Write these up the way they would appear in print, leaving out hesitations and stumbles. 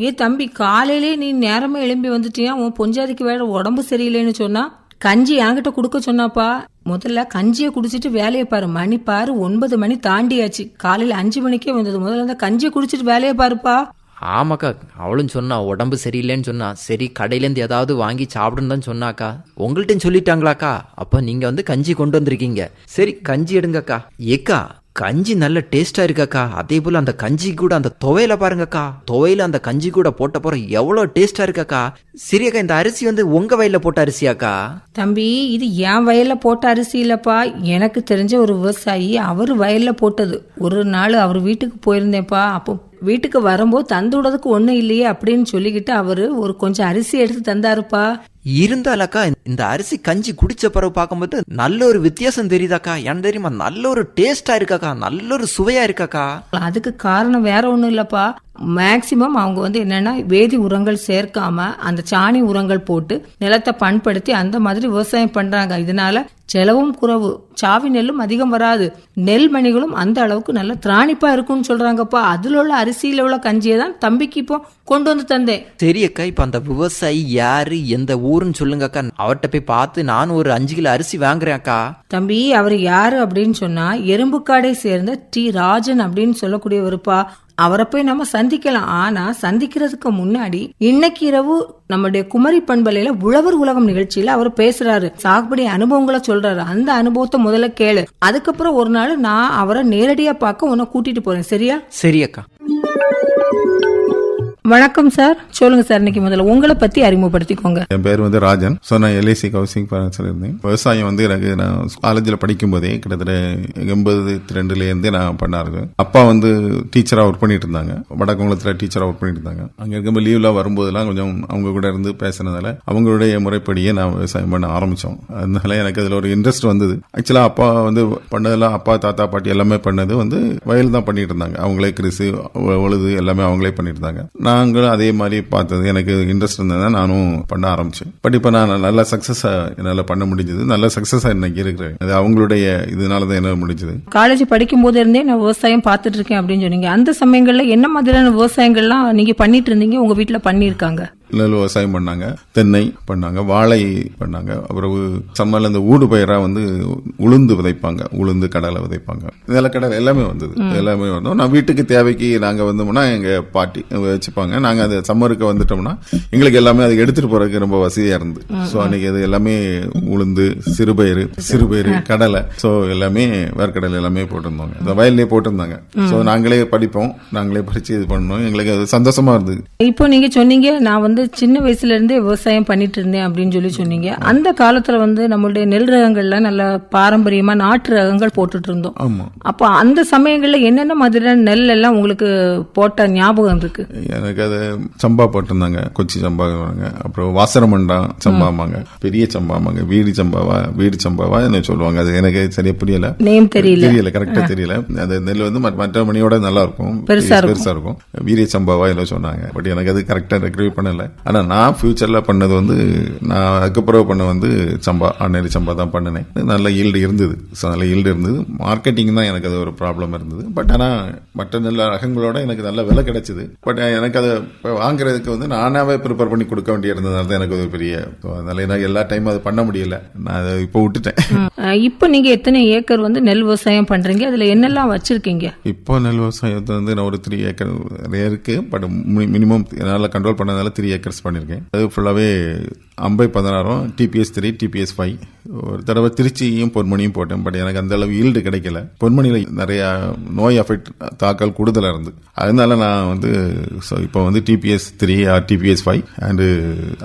ஏ தம்பி, காலையிலே நீ நேரமே எழும்பி வந்துட்டியா? உன் பொஞ்சாதிக்கு வேற உடம்பு சரியில்லைன்னு சொன்னா கஞ்சி என்கிட்ட குடுக்க சொன்னாப்பா. முதல்ல கஞ்சியை குடிச்சிட்டு வேலையை பாரு. மணி பாரு 9 மணி தாண்டியாச்சு. காலையில 5 மணிக்கே வந்தது. முதல்ல அந்த கஞ்சியை குடிச்சிட்டு வேலையை பாருப்பா. ஆமாக்கா, அவளும் சொன்னா உடம்பு சரியில்லைன்னு சொன்னா. சரி, கடையிலேருந்து ஏதாவது வாங்கி சாப்பிடுன்னு தான் சொன்னாக்கா. உங்கள்கிட்ட சொல்லிட்டாங்களாக்கா? அப்ப நீங்க வந்து கஞ்சி கொண்டு வந்திருக்கீங்க. சரி, கஞ்சி எடுங்கக்கா. ஏக்கா, கஞ்சி நல்ல டேஸ்டா இருக்காக்கா. அதே போல அந்த கஞ்சி கூட அந்த துவையில பாருங்கக்கா. துவையில அந்த கஞ்சி கூட போட்ட போற எவ்வளவு டேஸ்டா இருக்காக்கா. சரியாக்கா, இந்த அரிசி வந்து உங்க வயல்ல போட்ட அரிசியாக்கா? தம்பி, இது என் வயல்ல போட்ட அரிசி இல்லப்பா. எனக்கு தெரிஞ்ச ஒரு விவசாயி அவரு வயல்ல போட்டது. ஒரு நாள் அவர் வீட்டுக்கு போயிருந்தேன்ப்பா. அப்போ வீட்டுக்கு வரும்போது தந்து விடுறதுக்கு ஒண்ணும் இல்லையே அப்படின்னு சொல்லிக்கிட்டு அவரு ஒரு கொஞ்சம் அரிசி எடுத்து தந்தாருப்பா. இருந்தாலக்கா, இந்த அரிசி கஞ்சி குடிச்ச பிறகு பார்க்கும்போது நல்ல ஒரு வித்தியாசம் தெரியுதாக்கா. ஏன் தெரியுமா? நல்ல ஒரு டேஸ்டா இருக்காக்கா, நல்ல ஒரு சுவையா இருக்காக்கா. அதுக்கு காரணம் வேற ஒண்ணும் இல்லப்பா. மேக்சிமம் அவங்க வந்து என்னன்னா வேதி உரங்கள் சேர்க்காம அந்த சாணி உரங்கள் போட்டு நிலத்தை பண்படுத்தி அந்த மாதிரி விவசாயம் பண்றாங்க. இதனால செலவும் குறைவு, சாவி நெல்லும் அதிகம் வராது, நெல் மணிகளும் அந்த அளவுக்கு நல்ல திராணிப்பா இருக்கும்னு சொல்றாங்கப்பா. அதுல உள்ள அரிசியில உள்ள கஞ்சியை தான் தம்பிக்கு இப்போ கொண்டு வந்து தந்தேன். சரி அக்கா, இப்ப அந்த விவசாயி யாரு, எந்த ஊருன்னு சொல்லுங்கக்கா. அவர்கிட்ட போய் பார்த்து நானும் ஒரு 5 கிலோ அரிசி வாங்குறேன் அக்கா. தம்பி, அவர் யாரு அப்படின்னு சொன்னா எறும்புக்காடை சேர்ந்த டி ராஜன் அப்படின்னு சொல்லக்கூடியவருப்பா. அவரை போய் நம்ம சந்திக்கலாம். ஆனா சந்திக்கிறதுக்கு முன்னாடி இன்னைக்கு இரவு நம்முடைய குமரி பண்பலையில உழவர் உலகம் நிகழ்ச்சியில அவர் பேசுறாரு. சாகுபடி அனுபவங்களை சொல்றாரு. அந்த அனுபவத்தை முதல்ல கேளு. அதுக்கப்புறம் ஒரு நாள் நான் அவரை நேரடியா பார்க்க உன்னை கூட்டிட்டு போறேன். சரியா? சரி அக்கா. வணக்கம் சார், சொல்லுங்க சார். இன்னைக்கு முதல்ல உங்களை பத்தி அறிமுகப்படுத்திக்கோங்க. என் பேர் வந்து ராஜன். நான் எல்ஐசி ஹவுசிங் ஃபைனான்ஸ்ல இருந்தேன். விவசாயம் வந்து எனக்கு நான் காலேஜில் படிக்கும் போதே கிட்டத்தட்ட 82 இருந்தே நான் பண்ண ஆரம்பிச்சேன். அப்பா வந்து டீச்சரா ஒர்க் பண்ணிட்டு இருந்தாங்க. வடக்குளத்துல டீச்சரா ஒர்க் பண்ணிட்டு இருந்தாங்க. அங்க இருக்கும்போது லீவ்லாம் வரும்போதெல்லாம் கொஞ்சம் அவங்க கூட இருந்து பேசுனதால அவங்களுடைய முறைப்படியே நான் விவசாயம் பண்ண ஆரம்பிச்சோம். அதனால எனக்கு அதுல ஒரு இன்ட்ரெஸ்ட் வந்தது. ஆக்சுவலா அப்பா வந்து பண்ணதெல்லாம் அப்பா தாத்தா பாட்டி எல்லாமே பண்ணது வந்து வயல் தான் பண்ணிட்டு இருந்தாங்க. அவங்களே கிறிசு உழுது எல்லாமே அவங்களே பண்ணிட்டு இருந்தாங்க. நாங்களும் அதே மாதிரி பார்த்தது எனக்கு இன்ட்ரெஸ்ட் இருந்தது. நானும் பண்ண ஆரம்பிச்சேன். பட் இப்ப நான் நல்ல சக்சஸா என்னால பண்ண முடிஞ்சது. நல்ல சக்சஸா இன்னைக்கு இருக்கிறேன். அது அவங்களுடைய இதனாலதான் என்ன முடிஞ்சது. காலேஜ் படிக்கும் போது இருந்தே நான் விவசாயம் பார்த்துட்டு இருக்கேன் அப்படின்னு சொன்னீங்க. அந்த சமயங்கள்ல என்ன மாதிரியான விவசாயங்கள்லாம் நீங்க பண்ணிட்டு இருந்தீங்க, உங்க வீட்டுல பண்ணிருக்காங்க? நெல் விவசாயம் பண்ணாங்க, தென்னை பண்ணாங்க, வாழை பண்ணாங்க. அப்புறம் சம்மர்ல இந்த ஊடு பயிரா வந்து உளுந்து விதைப்பாங்க, உளுந்து கடலை விதைப்பாங்க. நிலக்கடலை எல்லாமே வந்தது. எல்லாமே வந்தோம். நான் வீட்டுக்கு தேவைக்கு நாங்க வந்தோம்னா எங்க பாட்டி வச்சுப்பாங்க. நாங்க அது சம்மருக்கு வந்துட்டோம்னா எங்களுக்கு எல்லாமே அது எடுத்துட்டு போறதுக்கு ரொம்ப வசதியா இருந்து. சோ அன்னைக்கு அது எல்லாமே உளுந்து, சிறுபயிறு, கடலை, சோ எல்லாமே வேர்க்கடலை எல்லாமே போட்டிருந்தாங்க. வயல்லே போட்டிருந்தாங்க. சோ நாங்களே படிப்போம், நாங்களே படிச்சு இது பண்ணோம். எங்களுக்கு அது சந்தோஷமா இருந்தது. இப்போ நீங்க சொன்னீங்க நான் வந்து சின்ன வயசுல இருந்தே விவசாயம் பண்ணிட்டு இருந்தேன் அப்படின்னு சொல்லி சொன்னீங்க. அந்த காலத்துல வந்து நம்மளுடைய நெல் ரகங்கள்ல நல்ல பாரம்பரியமா நாட்டு ரகங்கள் போட்டுட்டு இருந்தோம். அப்ப அந்த சமயங்கள்ல என்னென்ன மாதிரியான நெல் எல்லாம் உங்களுக்கு போட்ட ஞாபகம் இருக்கு? எனக்கு அது சம்பா போட்டிருந்தாங்க, கொச்சி சம்பா, அப்புறம் வாசரமண்டா சம்பாமாங்க, பெரிய சம்பாமாங்க, வீடு சம்பாவா என்ன சொல்லுவாங்க. அது எனக்கு சரியா புரியல, நேம் தெரியல, கரெக்டா தெரியல. அந்த நெல் வந்து மற்ற மணியோட நல்லா இருக்கும், பெருசா இருக்கும். வீரிய சம்பாவா எல்லாம் சொன்னாங்க. பட் எனக்கு அது கரெக்டா ரெக்ரிவ் பண்ணல. ஆனா நான் ஃபியூச்சர்ல பண்ணது வந்து நான் அதுக்கப்புறம் பண்ண வந்து சம்பா, ஆர்டினரி சம்பா தான் பண்ணினேன். நல்ல ஈல்டு இருந்தது. மார்க்கெட்டிங் தான் எனக்கு அது ஒரு ப்ராப்ளம் இருந்தது. பட் ஆனா மற்ற நல்ல ரகங்களோட எனக்கு நல்ல விலை கிடைச்சது. பட் எனக்கு அதை வாங்குறதுக்கு வந்து நானாவே ப்ரிப்பேர் பண்ணி கொடுக்க வேண்டிய இருந்ததுனால தான் எனக்கு ஒரு பெரிய, அதனால எனக்கு எல்லா டைமும் அதை பண்ண முடியல. நான் அதை இப்போ விட்டுட்டேன். இப்போ நீங்க எத்தனை ஏக்கர் வந்து நெல் விவசாயம் பண்றீங்க? அதுல என்னெல்லாம் வச்சிருக்கீங்க? இப்போ நெல் விவசாயத்தை வந்து நான் ஒரு 3 ஏக்கர் இருக்கு. பட் மினிமம் என்னால கண்ட்ரோல் பண்ணதால 3 ஏக்கர்ஸ் பண்ணிருக்கேன். அது ஃபுல்லாவே அம்பை 16, TPS 3, TPS 5. ஒரு தடவை திருச்சியும் பொன்மணியும் போட்டேன். பட் எனக்கு அந்த அளவு ஈல்டு கிடைக்கல. பொன்மணியில நிறைய நோய் அஃபெக்ட் தாக்கல் கூடுதலா இருந்து, அதனால நான் வந்து இப்போ வந்து TPS 3 TPS 5 அண்ட்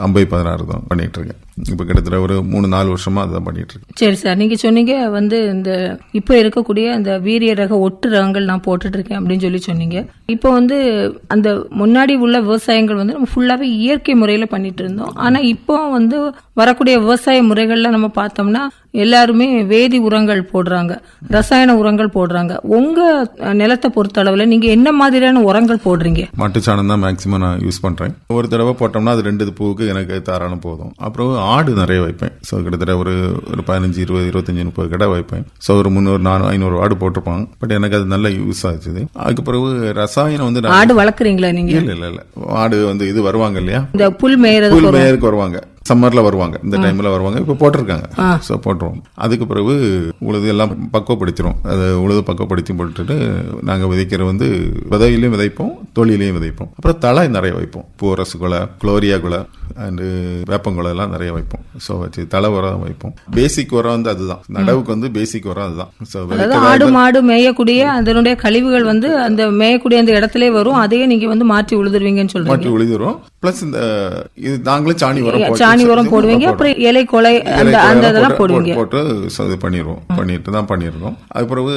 அம்பை 16 தான் பண்ணிட்டு இருக்கேன். இப்ப கிட்டத்தட்ட ஒரு 3-4 வருஷமா அதான் பண்ணிட்டு இருக்கேன். சரி சார், நீங்க சொன்னீங்க வந்து இந்த இப்ப இருக்கக்கூடிய அந்த வீரிய ரக ஒட்டு ரகங்கள் நான் போட்டுட்டு இருக்கேன் அப்படின்னு சொல்லி சொன்னீங்க. இப்போ வந்து அந்த முன்னாடி உள்ள விவசாயங்கள் வந்து நம்ம ஃபுல்லாவே இயற்கை முறையில பண்ணிட்டு இருந்தோம். ஆனா இப்போ வந்து வரக்கூடிய விவசாய முறைகள்ல நம்ம பார்த்தோம்னா எல்லாருமே வேதி உரங்கள் போடுறாங்க, ரசாயன உரங்கள் போடுறாங்க. உங்க நிலத்தை பொறுத்த அளவுல நீங்க என்ன மாதிரியான உரங்கள் போடுறீங்க? மாட்டுச்சாணம் தான் மேக்சிமம் நான் யூஸ் பண்றேன். ஒரு தடவை போட்டோம்னா அது 2 பூவுக்கு எனக்கு தாராளம் போதும். அப்புறம் ஆடு நிறைய வைப்பேன். ஸோ கிட்டத்தட்ட ஒரு 15, 20, 25, 30 கடை வைப்பேன். ஸோ ஒரு 300, 400, 500 ஆடு போட்டிருப்பாங்க. பட் எனக்கு அது நல்ல யூஸ் ஆச்சு. அதுக்கு பிறகு ரசாயனம் வந்து ஆடு வளர்க்குறீங்களா நீங்க? இல்ல ஆடு வந்து இது வருவாங்க இல்லையா, இந்த புல் மேயருக்கு வருவாங்க, சம்மர்ல வருவாங்க, இந்த டைம்ல வருவாங்க. இப்ப போட்டிருக்காங்க, சோ போட்டுருவோம். அதுக்கு பிறகு உழுது எல்லாம் பக்குவப்படுத்திடும். அது உழுது பக்குவப்படுத்தி போட்டுட்டு நாங்க விதைக்கிற வந்து விதையிலையும் விதைப்போம், தொழிலையும் விதைப்போம். அப்புறம் தழை நிறைய வைப்போம். பூரசு குலை, குளோரியா குலை அண்ட் வேப்பங்குலை எல்லாம் நிறைய வைப்போம். ஸோ வச்சு தலை உரம் வைப்போம். பேசிக் உரம் வந்து அதுதான், நடவுக்கு வந்து பேசிக் உரம் அதுதான். ஆடு மாடு மேயக்கூடிய அதனுடைய கழிவுகள் வந்து அந்த மேயக்கூடிய அந்த இடத்துல வரும், அதையே நீங்க வந்து மாற்றி உழுதுருவீங்கன்னு சொல்றீங்க. மாற்றி உழுதுறோம். பிளஸ் இந்த இது நாங்களே சாணி உரம் போடுவீங்க, அப்புறம் இலை கொலை அந்த இதெல்லாம் போடுவீங்க. போட்டு இது பண்ணிடுவோம், பண்ணிட்டு தான் பண்ணிருக்கோம். அது பிறகு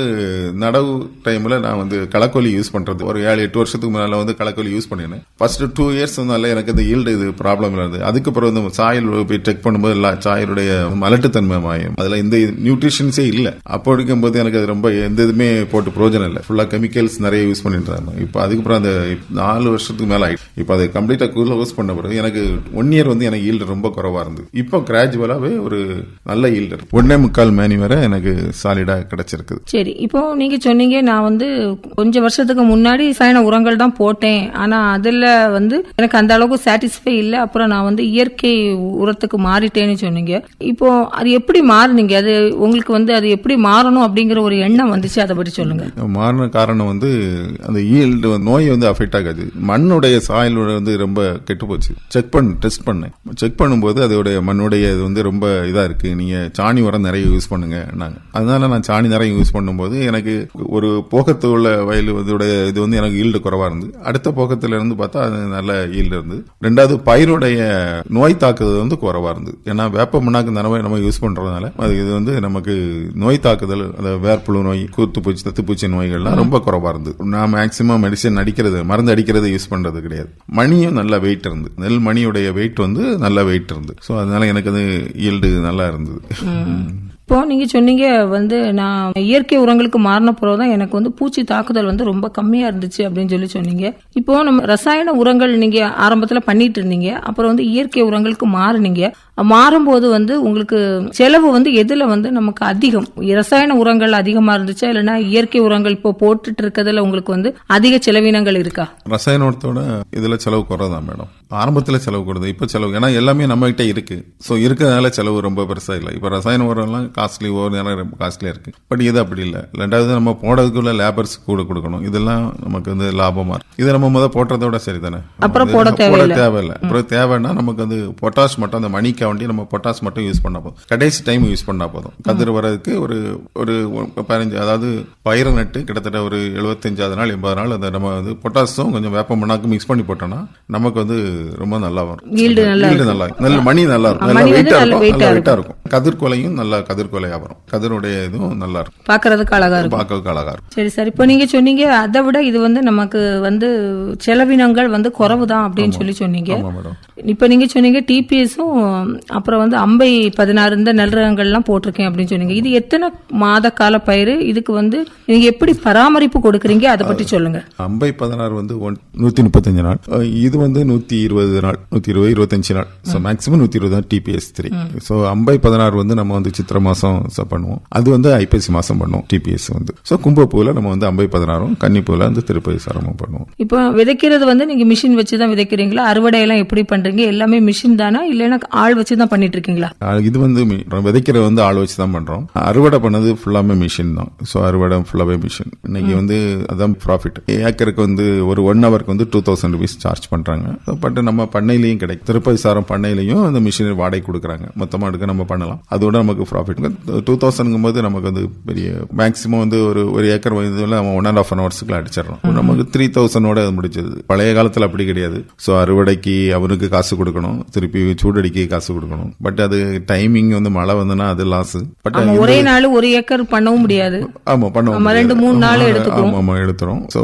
நடவு டைம்ல நான் வந்து களக்கொல்லி யூஸ் பண்றது ஒரு 7-8 வருஷத்துக்கு முன்னால வந்து களக்கொல்லி யூஸ் பண்ணினேன். ஃபர்ஸ்ட் 2 இயர்ஸ் வந்து எனக்கு இந்த ஈல்டு இது ப்ராப்ளம் இருந்தது. அதுக்கு பிறகு வந்து சாயில் போய் செக் பண்ணும்போது சாயலுடைய மலட்டுத்தன்மை மாயும், அதுல இந்த நியூட்ரிஷன்ஸே இல்ல. அப்போ இருக்கும்போது எனக்கு அது ரொம்ப எந்த இதுவுமே போட்டு பிரயோஜனம் இல்லை. ஃபுல்லா கெமிக்கல்ஸ் நிறைய யூஸ் பண்ணிட்டு இருந்தாங்க. இப்போ அதுக்கப்புறம் அந்த 4 வருஷத்துக்கு மேல ஆயிடுச்சு. இப்போ அதை கம்ப்ளீட்டா யூஸ் பண்ண பிறகு எனக்கு 1 இயர் வந்து எனக்கு ஈல்டு ரொம்ப குறைவா இருந்தது. இப்போ கிராஜுவலாவே ஒரு நல்ல ஈல்டு 1.25 மேனி வரை எனக்கு சாலிடா கிடைச்சிருக்கு. சரி, இப்போ நீங்க சொன்னீங்க நான் வந்து கொஞ்சம் வருஷத்துக்கு முன்னாடி ரசாயன உரங்கள் தான் போட்டேன், ஆனா அதுல வந்து எனக்கு அந்த அளவுக்கு சாட்டிஸ்ஃபை இல்லை, அப்புறம் நான் வந்து இயற்கை உரத்துக்கு மாறிட்டேன்னு சொன்னீங்க. இப்போ அது எப்படி மாறுனீங்க? அது உங்களுக்கு வந்து அது எப்படி மாறணும் அப்படிங்கிற ஒரு எண்ணம் வந்துச்சு, அதை பற்றி சொல்லுங்க. மாறின காரணம் வந்து அந்த ஈல்டு நோய் வந்து அஃபெக்ட் ஆகாது. மண்ணுடைய சாயில் வந்து ரொம்ப கெட்டு போச்சு. டெஸ்ட் பண்ணேன். செக் பண்ணும்போது அதோடைய மண்ணுடைய இது வந்து ரொம்ப இதா இருக்கு, நீங்க சாணி உரம் நிறைய யூஸ் பண்ணுங்க நாங்க. அதனால நான் சாணி நிறைய யூஸ் பண்ணும்போது எனக்கு ஒரு போகத்து உள்ள வயல் இது வந்து எனக்கு ஈல்டு குறைவா இருந்து, அடுத்த போகத்துல இருந்து பார்த்தா அது நல்ல ஈல்டு இருந்து. ரெண்டாவது பயிருடைய நோய் தாக்குதல் வந்து குறைவா இருந்து. ஏன்னா வேப்ப மண்ணாக்கு நம்ம யூஸ் பண்றதுனால அது இது வந்து நமக்கு நோய் தாக்குதல், வேர்ப்புழு நோய், கூத்துப்பூச்சி, தத்துப்பூச்சி நோய்கள்லாம் ரொம்ப குறைவா இருந்து. நான் மேக்சிமம் மெடிசன் மருந்து அடிக்கிறது யூஸ் பண்றது கிடையாது. மணியும் நல்ல வெயிட் இருந்து, நெல் மணியுடைய வெயிட் வந்து நல்ல வெயிட் இருந்து. ஸோ அதனால எனக்கு அது ஈல்டு நல்லா இருந்தது. இப்போ நீங்க சொன்னீங்க வந்து நான் இயற்கை உரங்களுக்கு மாறின பிறகுதான் எனக்கு வந்து பூச்சி தாக்குதல் வந்து ரொம்ப கம்மியா இருந்துச்சு அப்படின்னு சொல்லி சொன்னீங்க. இப்போ நம்ம ரசாயன உரங்கள் நீங்க ஆரம்பத்துல பண்ணிட்டு இருந்தீங்க, அப்புறம் வந்து இயற்கை உரங்களுக்கு மாறுனீங்க. மாறும்போது வந்து உங்களுக்கு செலவு வந்து எதுல வந்து நமக்கு அதிகம்? ரசாயன உரங்கள் அதிகமா இருந்துச்சா, இல்லைன்னா இயற்கை உரங்கள் இப்போ போட்டுட்டு இருக்கிறதுல உங்களுக்கு வந்து அதிக செலவினங்கள் இருக்கா? ரசாயன உரத்தோட இதுல செலவு குறைதான் மேடம். ஆரம்பத்துல செலவு குறைது, இப்ப செலவு ஏன்னா எல்லாமே நம்ம கிட்ட இருக்கு. சோ இருக்கிறதுனால செலவு ரொம்ப பெருசா இல்லை. இப்ப ரசாயன உரம் எல்லாம் காஸ்ட்லி, ஒவ்வொரு நேரம் ரொம்ப காஸ்ட்லியா இருக்கு. பட் இது அப்படி இல்லை. ரெண்டாவது நம்ம போடுறதுக்குள்ள லேபர்ஸ் கூட கொடுக்கணும். இதெல்லாம் நமக்கு வந்து லாபமா இருக்கு. இது நம்ம போடுறதோட சரி தானே, அப்புறம் போட தேவையில்லை. அப்புறம் தேவைன்னா நமக்கு வந்து பொட்டாஷ் மட்டும், அந்த மணிக்கு வண்டி நம்ம பொட்டாஷ் மட்டும் யூஸ் பண்ணா போதும். கடைசி டைம் யூஸ் பண்ணா போதும். கதிர் வரதுக்கு ஒரு 15, அதாவது பயிரை நட்டு கிட்டத்தட்ட ஒரு 75 நாள் 80 நாள் அதை நம்ம வந்து பொட்டாஷும் கொஞ்சம் வேப்ப மண்ணாக்கு மிக்ஸ் பண்ணி போட்டோம்னா நமக்கு வந்து ரொம்ப நல்லா வரும். நல்ல மணி நல்லா இருக்கும், நல்ல வெயிட்டா இருக்கும். கதிர்கொலையும் நல்லா கதிர்கொலையா வரும். கதிரோடைய இதுவும் நல்லா இருக்கும், பாக்குறதுக்கு அழகா இருக்கும். சரி சார், இப்போ நீங்க சொன்னீங்க அதை விட இது வந்து நமக்கு வந்து செலவினங்கள் வந்து குறைவுதான் அப்படின்னு சொல்லி சொன்னீங்க. இப்ப நீங்க சொன்னீங்க டிபிஎஸும் அப்புறம் வந்து அம்பை 16 இந்த நெல் ரகங்கள்லாம் போட்டிருக்கேன் அப்படின்னு சொன்னீங்க. இது எத்தனை மாத கால பயிர்? இதுக்கு வந்து நீங்க எப்படி பராமரிப்பு கொடுக்கறீங்க, அதை பற்றி சொல்லுங்க. அம்பை 16 வந்து 135 நாள், இது வந்து 120 நாள், 120-25 நாள். மேக்ஸிமம் 120 தான் டிபிஎஸ் 3. ஸோ அம்பை 16 வந்து நம்ம வந்து சித்திரை மாசம் பண்ணுவோம். அது வந்து ஐப்பசி மாசம் பண்ணுவோம் டிபிஎஸ் வந்து. ஸோ கும்பப்பூவில் நம்ம வந்து அம்பை 16, கன்னிப்பூவில் வந்து திருப்பதி சாரமும் பண்ணுவோம். இப்போ விதைக்கிறது வந்து நீங்க மிஷின் வச்சு தான் விதைக்கிறீங்களா? அறுவடை எல்லாம் எப்படி பண்றீங்க? எல்லாமே மிஷின் தானா, இல்லைன்னா ஆள் வச்சு தான் பண்ணிட்டு இருக்கீங்களா? இது வந்து விதைக்கிறது வந்து ஆள் வச்சு தான் பண்றோம். அறுவடை பண்ணது ஃபுல்லாமே மிஷின் தான். ஸோ அறுவடை ஃபுல்லாவே மிஷின். இன்னைக்கு வந்து அதான் ப்ராஃபிட். ஏக்கருக்கு வந்து ஒரு 1 ஹவருக்கு வந்து 2000 rupees சார்ஜ் பண்றாங்க. பட் நம்ம பண்ணையிலையும் கிடைக்கும், திருப்பதி சாரம் பண்ணையிலையும் அந்த மிஷின் வாடகை கொடுக்குறாங்க. மொத்தமா எடுக்க நம்ம பண்ணலாம், அதோட நமக்கு ப்ராஃபிட். 2000 போது நமக்கு வந்து பெரிய மேக்சிமம் வந்து ஒரு ஏக்கர் வயதுல நம்ம 1.5 ஹவர்ஸ்க்குள்ள அடிச்சிடறோம். நமக்கு 3000 அது முடிச்சது. பழைய காலத்துல அப்படி கிடையாது. ஸோ அறுவடைக்கு அவனுக்கு காசு கொடுக்கணும், திருப்பி சூடடிக்கு காசு கொடுக்கணும். பட் அது டைமிங் வந்து மழை வந்தனா அது லாஸ். பட் ஒரே நாள் 1 ஏக்கர் பண்ணவும் முடியாது. ஆமா, பண்ணுவோம். 2-3 நாள் எடுத்துக்கும். ஆமா எடுத்துரும். ஸோ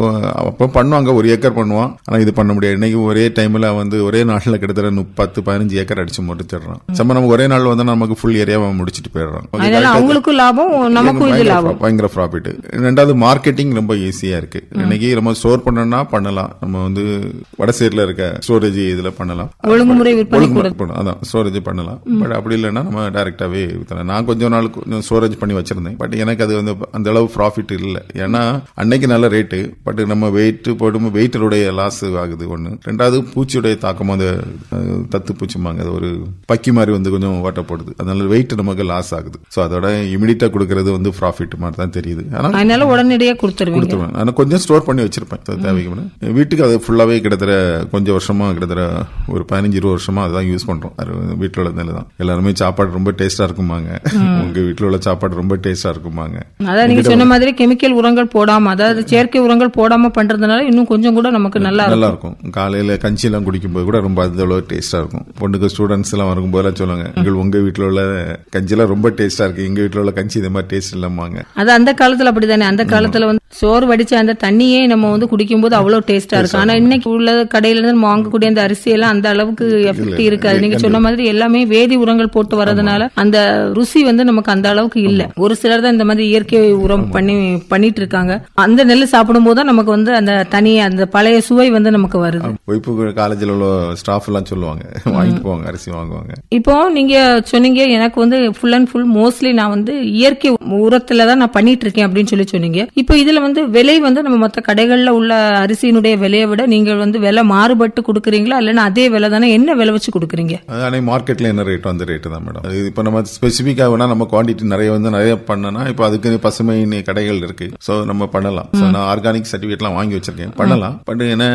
அப்ப பண்ணுவாங்க, 1 ஏக்கர் பண்ணுவான். ஆனா இது பண்ண முடியாது. இன்னைக்கு ஒரே டைம்ல வந்து ஒரே நாள்ல கிட்டத்தட்ட 10-15 ஏக்கர் அடிச்சு முடிச்சிடறான். நம்ம ஒரே நாள் வந்து நமக்கு ஃபுல் ஏரியாவை முடிச்சுட்டு போயிடுறான். அதனால அவங்களுக்கும் லாபம், நமக்கும் இது லாபம். பயங்கர ப்ராஃபிட். ரெண்டாவது மார்க்கெட்டிங் ரொம்ப ஈஸியா இருக்கு. இன்னைக்கு நம்ம ஸ்டோர் பண்ணணும்னா பண்ணலாம். நம்ம வந்து வடசேரியில இருக்க ஸ்டோரேஜ் இதுல பண்ணலாம், ஒழுங்குமுறை விற்பனை அதான் ஸ்டோரேஜ் பண்ணலாம். பட் அப்படி இல்லைன்னா நம்ம டைரக்டாவே வித்தலாம். நான் கொஞ்ச நாள் ஸ்டோரேஜ் பண்ணி வச்சிருந்தேன். பட் எனக்கு அது வந்து அந்த அளவு ப்ராஃபிட் இல்லை. ஏன்னா அன்னைக்கு நல்ல ரேட்டு, பட் நம்ம வெயிட் போடும் வெயிட்டருடைய லாஸ் ஆகுது ஒண்ணு. ரெண்டாவது பூச்சியுடைய தாக்கம், அந்த தத்து பூச்சிமாங்க, அது ஒரு பக்கி மாதிரி வந்து கொஞ்சம் ஓட்ட போடுது. அதனால வெயிட் நமக்கு லாஸ் ஆகுது. ஸோ அதோட இமிடியா கொடுக்கறது வந்து ப்ராஃபிட் மாதிரி தான் தெரியுது. அதனால உடனடியாக கொடுத்துருவேன். ஆனால் கொஞ்சம் ஸ்டோர் பண்ணி வச்சிருப்பேன் தேவைக்கு. வீட்டுக்கு அது ஃபுல்லாவே கிட்டத்தட்ட கொஞ்சம் வருஷமா, கிட்டத்தட்ட ஒரு 15-20 வருஷமா அதான் யூஸ் பண்றோம். வீட்டில் உள்ளதுல தான் எல்லாருமே சாப்பாடு ரொம்ப டேஸ்டா இருக்குமாங்க. உங்க வீட்டில் உள்ள சாப்பாடு ரொம்ப டேஸ்டா இருக்குமாங்க. அதான் நீங்க சொன்ன மாதிரி கெமிக்கல் உரங்கள் போடாம, அதாவது செயற்கை உரங்கள் போடாம பண்றதுனால இன்னும் கொஞ்சம் கூட நமக்கு நல்லா இருக்கும். காலையில கஞ்சி எல்லாம் குடிக்கும்போது கூட ரொம்ப அதோட டேஸ்டா இருக்கும். பொண்ணுக்கு ஸ்டூடெண்ட்ஸ் எல்லாம் வரும்போது சொல்லுவாங்க, உங்க வீட்டுல உள்ள கஞ்சி எல்லாம் ரொம்ப டேஸ்டா இருக்கு, எங்க வீட்டுல உள்ள கஞ்சி இந்த மாதிரி டேஸ்ட் இல்லாமாங்க. அது அந்த காலத்துல அப்படித்தானே. அந்த காலத்துல வந்து சோறு வடிச்ச அந்த தண்ணியே நம்ம வந்து குடிக்கும்போது அவ்வளவு டேஸ்டா இருக்கும். ஆனா இன்னைக்கு உள்ள கடையில இருந்து நம்ம வாங்கக்கூடிய அந்த அரிசி எல்லாம் அந்த அளவுக்கு எஃபெக்ட் இருக்காது. நீங்க சொன்ன மாதிரி எல்லாமே வேதி உரங்கள் போட்டு வரதுனால அந்த ருசி வந்து நமக்கு அந்த அளவுக்கு இல்ல. ஒரு சிலர் தான் இந்த மாதிரி இயற்கை உரம் பண்ணிட்டு இருக்காங்க. அந்த நெல் சாப்பிடும் போது நமக்கு வந்து அந்த தனி அந்த பழைய சுவை வந்து நமக்கு வருது. காலேஜில் உள்ள ஸ்டாஃப் எல்லாம் சொல்லுவாங்க, வாங்கிட்டு போவாங்க, அரிசி வாங்குவாங்க. இப்போ நீங்க சொன்னீங்க எனக்கு வந்து ஃபுல் அண்ட் ஃபுல் மோஸ்ட்லி நான் வந்து இயற்கை உரத்துல தான் நான் பண்ணிட்டு இருக்கேன் அப்படின்னு சொன்னீங்க. இப்போ இதுல வந்து விலை வந்து நம்ம மற்ற கடைகள்ல உள்ள அரிசியினுடைய விலையை விட நீங்க வந்து விலை மாறுபட்டு கொடுக்குறீங்களா, இல்லைன்னா அதே விலை தானே? என்ன விலை வச்சு கொடுக்குறீங்க? மார்க்கெட்ல என்ன ரேட் அந்த ரேட்டு தான் மேடம். இப்போ நம்ம ஸ்பெசிபிக்கா வேணா நம்ம குவான்டிட்டி நிறைய பண்ணனா, இப்போ அதுக்கு பசுமை கடைகள் இருக்கு. சோ நம்ம பண்ணலாம். நான் ஆர்கானிக் சர்டிபிகேட்லாம் வாங்கி வச்சிருக்கேன், பண்ணலாம். பட் என்ன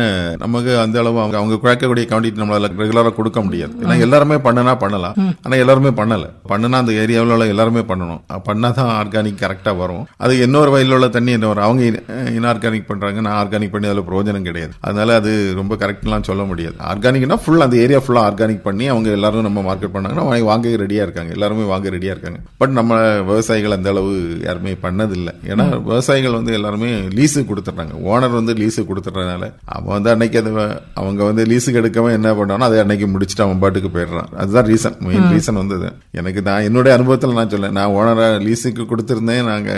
நமக்கு அந்த அளவு அவங்க குறைக்கக்கூடிய குவான்டிட்டி நம்மளால ரெகுலரா கொடுக்க முடியாது. ஏன்னா எல்லாருமே பண்ணலாம். ஆனா எல்லாருமே பண்ணனா அந்த ஏரியாவில் எல்லாருமே பண்ணணும். பண்ணாதான் ஆர்கானிக் கரெக்டா வரும். அது இன்னொரு வயலில் உள்ள தண்ணி என்ன வரும், அவங்க இன்ஆர்கானிக் பண்றாங்க, நான் ஆர்கானிக் பண்ணி அதுல பிரயோஜனம் கிடையாது. அதனால அது ரொம்ப கரெக்ட்லாம் சொல்ல முடியாது. ஆர்கானிக்னா ஃபுல் அந்த ஏரியா ஃபுல்லா ஆர்கானிக் பண்ணி அவங்க எல்லாரும் நம்ம மார்க்கெட் பண்ணாங்கன்னா வாங்க ரெடியா இருக்காங்க, எல்லாருமே வாங்க ரெடியா இருக்காங்க. பட் நம்ம விவசாயிகள் அந்த அளவு யாருமே பண்ணதில்லை. ஏன்னா விவசாயிகள் வந்து எல்லாருமே லீஸு கொடுத்துட்றாங்க. ஓனர் வந்து லீஸு கொடுத்துறதுனால அவன் வந்து அன்னைக்கு அவங்க வந்து லீஸுக்கு எடுக்கவே என்ன பண்ணானோ அதை அன்னைக்கு முடிச்சுட்டு அவன் பாட்டுக்கு போயிடுறான். அதுதான் ரீசன், மெயின் ரீசன் வந்து எனக்கு நான் என்னுடைய அனுபவத்தில் நான் சொல்லேன். நான் ஓனரை லீஸுக்கு கொடுத்திருந்தேன், நாங்க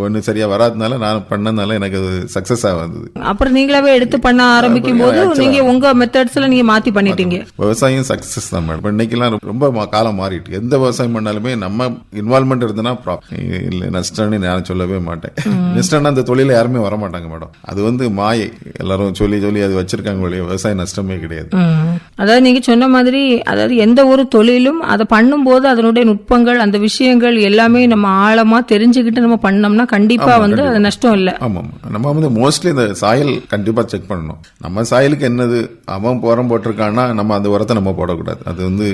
ஒன்னு சரியா வராதனால நான் பண்ணனால எனக்கு அது சக்சஸ் ஆகுது. அப்புறம் நீங்களாவே எடுத்து பண்ண ஆரம்பிக்கும் போது நீங்க உங்க மெத்தட்ஸ்ல நீங்க மாத்தி பண்ணிட்டீங்க. விவசாயம் சக்சஸ் தான் மேடம். இன்னைக்கெல்லாம் ரொம்ப காலம் மாறிட்டு, எந்த விவசாயம் பண்ணாலுமே நம்ம இன்வால்மெண்ட் இருந்ததுன்னா இல்ல நஷ்டம்னு நான் சொல்லவே மாட்டேன். நஷ்டம்னா அந்த தொழில யாருமே வர மாட்டாங்க மேடம். அது வந்து மாயை, எல்லாரும் சொல்லி அது வச்சிருக்காங்க. விவசாய நஷ்டமே கிடையாது. அதாவது நீங்க சொன்ன மாதிரி, அதாவது எந்த ஒரு தொழிலும் அதை பண்ணும்போது அதனுடைய நுட்பங்கள், அந்த விஷயங்கள் எல்லாமே நம்ம ஆழமா தெரிஞ்சுக்கிட்டு நம்ம பண்ணோம்னா கண்டிப்பா வந்து அது நஷ்டம் இல்ல. ஆமா, நம்ம வந்து மோஸ்ட்லி இந்த சாயல் கண்டிப்பா செக் பண்ணணும். நம்ம சாயலுக்கு என்னது அவன் உரம் போட்டிருக்கான்னா நம்ம அந்த உரத்தை நம்ம போடக்கூடாது. அது வந்து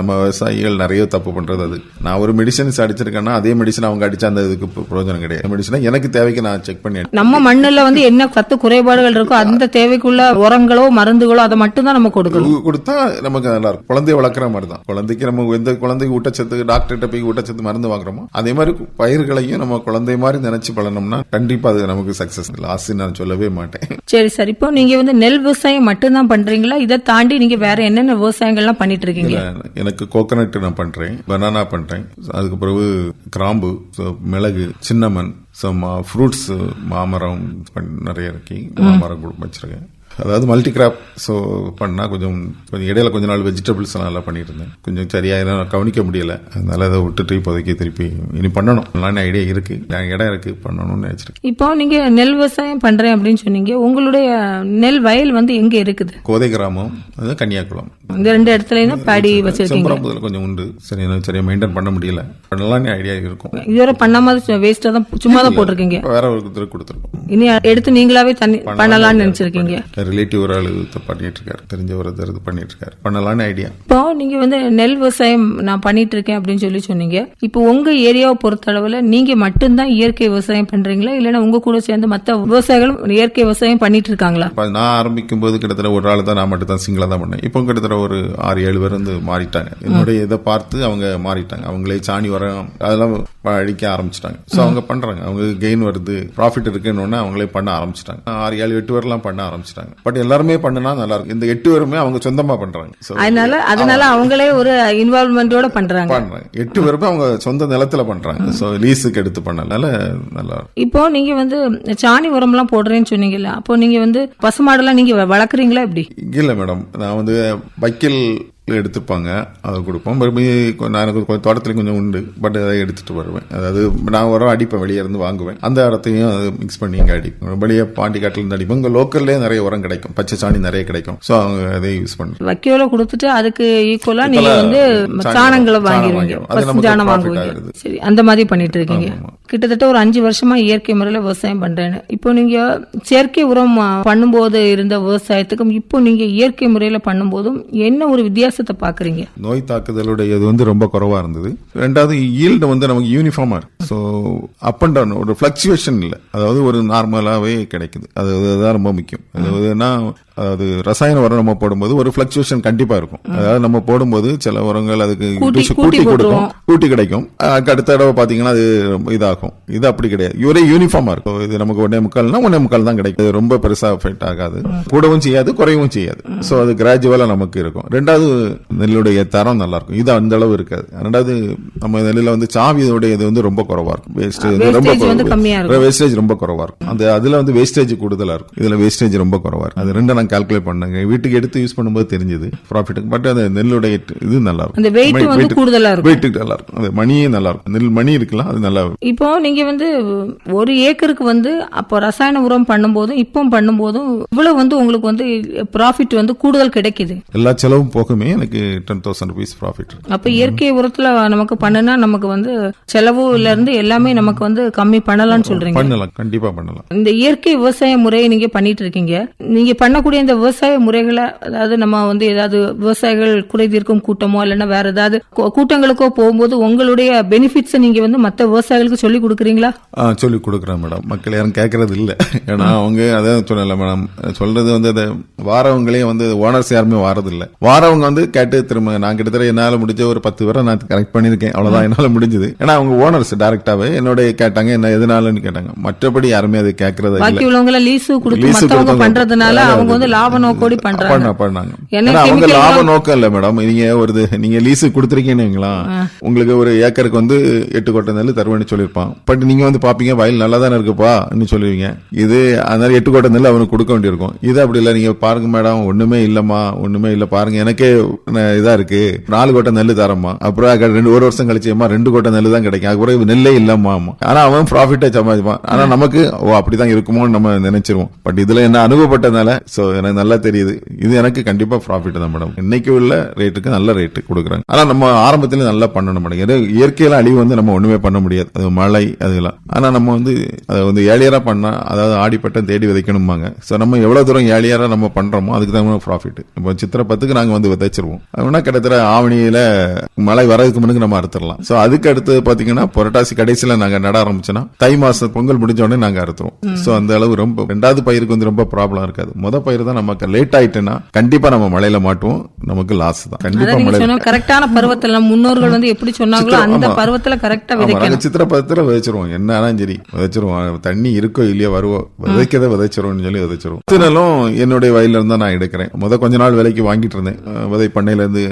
நம்ம விவசாயிகள் நிறைய தப்பு பண்றது. அது நான் ஒரு மெடிசன்ஸ் அடிச்சிருக்கேன்னா அதே மெடிசன் அவங்க அடிச்சா அந்த இதுக்கு பிரயோஜனம் கிடையாது. மெடிசனை எனக்கு தேவைக்கு நான் செக் பண்ணி, நம்ம மண்ணுல வந்து என்ன சத்து குறைபாடுகள் இருக்கோ அந்த தேவைக்குள்ள உரங்களோ மருந்துகளோ அதை மட்டும் தான் நம்ம கொடுக்கணும். கொடுத்தா நமக்கு நல்லா இருக்கும். குழந்தைய வளர்க்குற மாதிரி தான். குழந்தைக்கு நம்ம எந்த குழந்தைக்கு ஊட்டச்சத்து டாக்டர்கிட்ட போய் ஊட்டச்சத்து மருந்து வாங்குறோமோ அதே மாதிரி பயிர்களையும் நம்ம குழந்தை மாதிரி நினைச்சு பழனோம்னா கண்டிப்பா அது நமக்கு சக்சஸ். லாஸ் நான் சொல்லவே மாட்டேன். சரி சார், இப்போ நீங்க வந்து நெல் விவசாயம் மட்டும்தான் பண்றீங்களா? இதை தாண்டி நீங்க வேற என்னென்ன விவசாயங்கள்லாம் பண்ணிட்டு இருக்கீங்க? எனக்கு கோகனட் நான் பண்றேன், பனானா பண்றேன், அதுக்கு பிறகு கிராம்பு, மிளகு, சின்னமன், ஃப்ரூட்ஸ், மாமரம் நிறைய இருக்கு. மாமரம் வச்சிருக்கேன். அதாவது மல்டி கிராப். ஸோ பண்ணா கொஞ்சம் இடையில கொஞ்ச நாள் வெஜிடபிள்ஸ் எல்லாம் நல்லா பண்ணிட்டு இருந்தேன். கொஞ்சம் சரியாக கவனிக்க முடியல, அதனால அதை விட்டுட்டு இப்போதைக்கு திருப்பி இனி பண்ணணும். நல்லா ஐடியா இருக்கு, இடம் இருக்கு, பண்ணணும்னு நினைச்சிருக்கேன். இப்போ நீங்க நெல் விவசாயம் பண்றேன் அப்படின்னு சொன்னீங்க. உங்களுடைய நெல் வயல் வந்து எங்க இருக்குது? கோதை கிராமம், அது கன்னியாகுளம். இந்த ரெண்டு இடத்துலயும் பாடி வச்சிருக்கீங்க. கொஞ்சம் உண்டு, சரியா மெயின்டைன் பண்ண முடியல. பண்ணலாம்னு ஐடியா இருக்கும். இதுவரை பண்ணாம வேஸ்டா தான் சும்மா தான் போட்டிருக்கீங்க. வேற ஒருத்தருக்கு கொடுத்துருக்கோம். இனி எடுத்து நீங்களாவே பண்ணலாம்னு நினைச்சிருக்கீங்க. ரிலேட்டிவ் ஒரு ஆளு பண்ணிட்டு இருக்காரு, தெரிஞ்ச ஒரு பண்ணிட்டு இருக்காரு, பண்ணலாம்னு ஐடியா. இப்போ நீங்க வந்து நெல் விவசாயம் நான் பண்ணிட்டு இருக்கேன் அப்படின்னு சொன்னீங்க. இப்போ உங்க ஏரியாவை பொறுத்த அளவுல நீங்க மட்டும்தான் இயற்கை விவசாயம் பண்றீங்களா, இல்லைன்னா உங்க கூட சேர்ந்து மற்ற விவசாயிகளும் இயற்கை விவசாயம் பண்ணிட்டு இருக்காங்களா? நான் ஆரம்பிக்கும் போது கிட்டத்தட்ட ஒரு ஆள் தான், நான் மட்டும் தான் சிங்கிளா தான் பண்ணேன். இப்போ கிட்டத்தட்ட ஒரு 6-7 பேர் வந்து மாறிட்டாங்க. என்னுடைய இதை பார்த்து அவங்க மாறிட்டாங்க. அவங்களே சாணி உரம் அதெல்லாம் அடிக்க ஆரம்பிச்சிட்டாங்க. ஸோ அவங்க பண்றாங்க, அவங்க கெயின் வருது, ப்ராஃபிட் இருக்குன்னு அவங்களே பண்ண ஆரம்பிச்சிட்டாங்க. 6-7-8 பேர்லாம் பண்ண ஆரம்பிச்சிட்டாங்க. பண்றாங்க. பட் எல்லாருமே பண்ணுனா நல்லா இருக்கும். இந்த 8 பேருமே அவங்க சொந்தமா பண்றாங்க. So, அதனால அவங்களே ஒரு இன்வால்வ்மெண்டோட பண்றாங்க. 8 பேருமே அவங்க சொந்த நிலத்துல பண்றாங்க. சோ லீஸுக்கு எடுத்து பண்ணனால நல்லா இருக்கும். இப்போ நீங்க வந்து சாணி உரம் எல்லாம் போடுறேன்னு சொன்னீங்கல்ல, அப்போ நீங்க வந்து பசுமாடெல்லாம் நீங்க வளர்க்குறீங்களா எப்படி? இல்ல மேடம், நான் வந்து வைக்கல் எடுத்துப்பாங்க, அதை கொடுப்போம். மறுபடியும் நான் எனக்கு தோட்டத்துல கொஞ்சம் உண்டு, பட் அதை எடுத்துட்டு வருவேன். அதாவது நான் உரம் அடிப்பேன், வெளியே இருந்து வாங்குவேன். அந்த இடத்தையும் அதை மிக்ஸ் பண்ணி இங்கே அடிப்பேன். வெளியே பாண்டி காட்டில் இருந்து அடிப்போம். இங்கே லோக்கல்லே நிறைய உரம் கிடைக்கும், பச்சை சாணி நிறைய கிடைக்கும். ஸோ அவங்க அதை யூஸ் பண்ணுறேன். வைக்கோல கொடுத்துட்டு அதுக்கு ஈக்குவலா நீங்க வந்து சாணங்களை வாங்கிடுவீங்க, பசு சாணம் வாங்குவீங்க. சரி, அந்த மாதிரி பண்ணிட்டு இருக்கீங்க. கிட்டத்தட்ட ஒரு 5 வருஷமா இயற்கை முறையில விவசாயம் பண்றேன்னு. இப்போ நீங்க செயற்கை உரம் பண்ணும்போது இருந்த விவசாயத்துக்கும் இப்போ நீங்க இயற்கை முறையில பண்ணும்போதும் என்ன ஒரு வித்தியாசத்தை பாக்குறீங்க? நோய் தாக்குதலுடைய இது வந்து ரொம்ப குறைவா இருந்தது. ரெண்டாவது ஈல்டு வந்து நமக்கு யூனிஃபார்மா இருக்கு. ஸோ அப் அண்ட் டவுன் ஒரு பிளக்சுவேஷன் இல்லை, அதாவது ஒரு நார்மலாவே கிடைக்குது. அதுதான் ரொம்ப முக்கியம். அதாவது ரசாயன உரம் நம்ம போடும்போது ஒரு பிளக்சுவேஷன் கண்டிப்பா இருக்கும். அதாவது நம்ம போடும்போது சில உரங்கள் அதுக்கு கூட்டி கொடுக்கும், கூட்டி கிடைக்கும். அடுத்த தடவை பாத்தீங்கன்னா அது இதாகும். இது அப்படி கிடையாது, ஒரே யூனிஃபார்மா இருக்கும். இது நமக்கு 1.25 தான் கிடைக்கும். ரொம்ப பெருசா எஃபெக்ட் ஆகாது, கூடவும் செய்யாது குறையவும் செய்யாது. சோ அது கிராஜுவலா நமக்கு இருக்கும். ரெண்டாவது நெல்லுடைய தரம் நல்லா இருக்கும், இது அந்த அளவு இருக்காது. ரெண்டாவது நம்ம நெல்லுல வந்து சாவியோடைய இது வந்து ரொம்ப குறைவா இருக்கும், வேஸ்டேஜ் ரொம்ப குறைவா இருக்கும். அதுல வந்து வேஸ்டேஜ் கூடுதலா இருக்கும், இதுல வேஸ்டேஜ் ரொம்ப குறைவா இருக்கும். அது ரெண்டு நான் கால்குலேட் பண்ணாங்க, வீட்டுக்கு எடுத்து யூஸ் பண்ணும்போது தெரிஞ்சது ப்ராஃபிட். பட் அந்த நெல்லுடைய இது நல்லா இருக்கும், அந்த வெயிட் வந்து கூடுதலா இருக்கும், வெயிட் நல்லா இருக்கும். அந்த மணியே நல்லா இருக்கும், நெல் மணி இருக்கலாம், அது நல்லா இருக்கும். இப்போ நீங்க வந்து 1 ஏக்கருக்கு வந்து அப்போ ரசாயன உரம் பண்ணும்போதும் இப்போ பண்ணும்போதும் இவ்வளவு வந்து உங்களுக்கு வந்து ப்ராஃபிட் வந்து கூடுதல் கிடைக்குது. எல்லா செலவும் போகுமே எனக்கு 10,000 rupees ப்ராஃபிட். அப்ப இயற்கை உரத்துல நமக்கு பண்ணுனா நமக்கு வந்து செலவுல இருந்து எல்லாமே நமக்கு வந்து கம்மி பண்ணலாம்னு சொல்றீங்க? பண்ணலாம், கண்டிப்பா பண்ணலாம். இந்த இயற்கை விவசாய முறையை நீங்க பண்ணிட்டு இருக்கீங்க. நீங்க பண்ணக்கூடிய இந்த விவசாய முறைகளை, அதாவது நம்ம வந்து ஏதாவது விவசாயிகள் குறை தீர்க்கும் கூட்டமோ இல்லைன்னா வேற ஏதாவது கூட்டங்களுக்கோ போகும்போது உங்களுடைய பெனிஃபிட்ஸ் நீங்க வந்து மற்ற விவசாயிகளுக்கு சொல்லி கொடுக்குறீங்களா? சொல்லி கொடுக்குறேன் மேடம். மக்கள் யாரும் கேட்கறது இல்ல. ஏன்னா அவங்க அதான் சொல்லல மேடம், சொல்றது வந்து அதை வாரவங்களே வந்து ஓனர்ஸ் யாருமே வாரது இல்ல. வாரவங்க வந்து கேட்டு திரும்ப நான் கிட்டத்தட்ட என்னால முடிஞ்ச ஒரு 10 பேரை நான் கரெக்ட் பண்ணிருக்கேன், அவ்வளவுதான் என்னால முடிஞ்சது. ஏன்னா அவங்க ஓனர்ஸ் டைரக்டாவே என்னோட கேட்டாங்க, என்ன எதனாலன்னு கேட்டாங்க. மற்றபடி யாருமே அதை கேட்கறது இல்ல. பாக்கி உள்ளவங்க லீஸ் கொடுத்து பண்றதுனால அவங்க வந்து லாப நோக்கோடி பண்ணாங்க. அவங்க லாப நோக்கம் இல்ல மேடம். நீங்க லீஸ் கொடுத்துருக்கீங்களா, உங்களுக்கு ஒரு ஏக்கருக்கு வந்து 8 கொட்டை நெல் தருவேன்னு சொல்லிருப்பான். பட் நீங்க வந்து பாப்பீங்க வயல் நல்லா தானே இருக்குப்பா சொல்லுவீங்க. இது அதனால 8 கொட்டை நெல் அவனுக்கு கொடுக்க வேண்டியிருக்கும். இது அப்படி இல்ல, நீங்க பாருங்க மேடம் ஒண்ணுமே இல்லம்மா, ஒண்ணுமே இல்ல பாருங்க, எனக்கே இதா இருக்கு, 4 கொட்டை நெல் தரமா, அப்புறம் 1 வருஷம் கழிச்சுமா 2 கொட்டை நெல் தான் கிடைக்கும், அப்புறம் நெல்லே இல்லம்மா. ஆனா அவன் ப்ராஃபிட்டே சம்பாதிப்பான். ஆனா நமக்கு அப்படிதான் இருக்குமோன்னு நம்ம நினைச்சிருவோம். பட் இதுல என்ன அனுபவப்பட்டதுனால சோ எனக்கு நல்லா தெரியுது, இது எனக்கு கண்டிப்பா ப்ராஃபிட் தான் மேடம். இன்னைக்கு உள்ள ரேட்டுக்கு நல்ல ரேட்டு கொடுக்குறாங்க. ஆனா நம்ம ஆரம்பத்துல நல்லா பண்ணணும் மேடம். இயற்கையில அழிவு வந்து நம்ம ஒண்ணுமே பண்ண முடியாது, அது மழை அதெல்லாம். ஆனா நம்ம வந்து அதை வந்து ஏழியரா பண்ணா, அதாவது ஆடிப்பட்டம் தேடி விதைக்கணுமாங்க. சோ நம்ம எவ்வளவு தூரம் ஏழியரா நம்ம பண்றோமோ அதுக்கு தான் ப்ராஃபிட். இப்போ சித்திரை 10க்கு நாங்க வந்து விதைச்சிருவோம், அப்படின்னா கிட்டத்தட்ட ஆவணியில மழை வரதுக்கு முன்னுக்கு நம்ம அறுத்துடலாம். சோ அதுக்கு அடுத்து பாத்தீங்கன்னா புரட்டாசி கடைசியில நாங்க நட ஆரம்பிச்சோன்னா தை மாசம் பொங்கல் முடிஞ்ச உடனே நாங்க அறுத்துருவோம். சோ அந்த அளவு ரொம்ப 2வது பயிருக்கு வந்து ரொம்ப ப்ராப்ளம் இருக்காது. முத பயிர் தான் நமக்கு லேட் ஆயிட்டுன்னா கண்டிப்பா நம்ம மழையில மாட்டுவோம், நமக்கு லாஸ் தான். கண்டிப்பா கரெக்டான பருவத்துல முன்னோர்கள் வந்து எப்படி சொன்னாங்களோ அந்த பருவத்துல கரெக்டா விதைக்கணும். சித்திரை 10த்துல விதைச்சிருவோம், என்ன சரி விதைச்சிருவோம், தண்ணி இருக்கோ இல்லையோ வருவோம், விதைக்கதை விதைச்சிருவோம்னு சொல்லி விதைச்சிருவோம். இதனாலும் என்னுடைய வயல்ல இருந்தா நான் எடுக்கிறேன். கொஞ்ச நாள் விலைக்கு வாங்கிட்டு இருந்தேன், விதை பண்ணையில இருந்து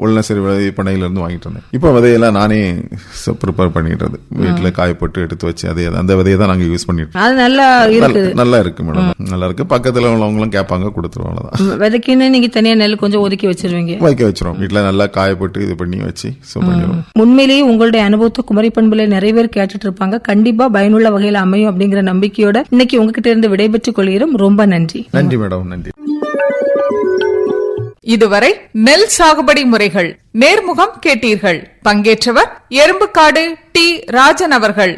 உள்நசரி விதை பண்ணையில இருந்து வாங்கிட்டு இருந்தேன். இப்ப விதையெல்லாம் நானே ப்ரிப்பேர் பண்ணிட்டு வீட்டுல காய போட்டு எடுத்து வச்சு அந்த விதையை தான் நாங்க யூஸ் பண்ணிட்டு. அது நல்லா இருக்கு மேடம், நல்லா இருக்கு. பக்கத்துல உள்ளவங்களும் கேட்பாங்க, கொடுத்துருவோம். விதைக்குன்னு நீங்க தனியா நெல் கொஞ்சம் ஒதுக்கி வச்சிருவீங்க? வைக்க வச்சிரும், வீட்டுல நல்லா காய போட்டு இது பண்ணி வச்சு பண்ணிடுவோம். உண்மையிலேயே உங்களுடைய அனுபவத்தை குமரி பண்புல நிறைய பேர் கேட்டுட்டு இருப்பாங்க. கண்டிப்பா பயனுள்ள வகையில் அமையும் அப்படிங்கிற நம்பிக்கையோட இன்னைக்கு உங்ககிட்ட இருந்து விடைபெற்றுக் கொள்கிறோம். ரொம்ப நன்றி. நன்றி மேடம், நன்றி. இதுவரை நெல் சாகுபடி முறைகள் நேர்முகம் கேட்டீர்கள். பங்கேற்றவர் எறும்புக்காடு டி. ராஜன் அவர்கள்.